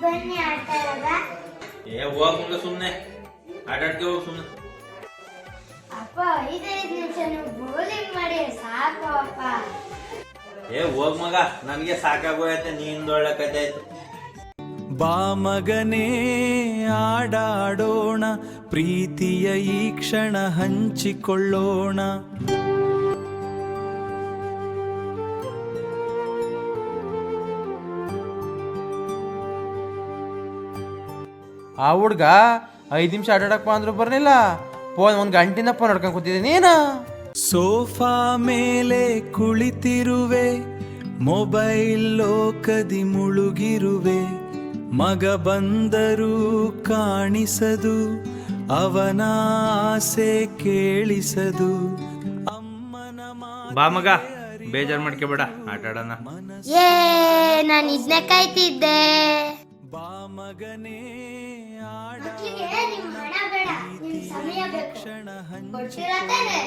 ಬನ್ನಿ ಆಡ್ತಾ ಇರೋದ. ಹೋಗ ಸುಮ್ನೆ ಆಟಾಡ್ಕೆ ಹೋಗ್ ಸುಮ್ನೆ. ಅಪ್ಪ 5 ನಿಮಿಷ ನೀವು ಬೌಲಿಂಗ್ ಮಾಡಿ ಸಾಕು ಅಪ್ಪ. ಹೋಗ್ ಮಗ, ನನ್ಗೆ ಸಾಕಾಗೋಯ್ತೆ ನೀಂದೊಳ್ಳೆ ಕತೆ ಆಯ್ತು. ಬಾ ಮಗನೇ ಆಡಾಡೋಣ, ಪ್ರೀತಿಯ ಈ ಕ್ಷಣ ಹಂಚಿಕೊಳ್ಳೋಣ. ಆ ಹುಡ್ಗ 5 ನಿಮಿಷ ಆಟಾಡಕ್ ಅಂದ್ರು ಬರ್ಲಿಲ್ಲ. ಫೋನ್ 1 ಗಂಟೆಯಿಂದ ಫೋನ್ ನೋಡ್ಕೊಂಡ್ ಕೂತಿದ್ದೀನಿ. ನೀನ ಸೋಫಾ ಮೇಲೆ ಕುಳಿತಿರುವೆ, ಮೊಬೈಲ್ ಲೋಕದಿ ಮುಳುಗಿರುವೆ. ಮಗ ಬಂದರೂ ಕಾಣಿಸದು, ಅವನ ಆಸೆ ಕೇಳಿಸದು. ಅಮ್ಮನ ಬಾ ಮಗ, ಬೇಜಾರ್ ಮಾಡ್ಕೋಬೇಡ, ಆಟಾಡೋಣ. ನಾನು ಇದನ್ನ ಕಾಯ್ತಿದ್ದೆ. ಬಾ ಮಗನೇ ನಿಮ್ ಹಣ ಬೇಡ, ನಿಮ್ ಸಮಯ ಬೇಕು. ಕೊಡ್ತೀರಾ ತಾನೇ?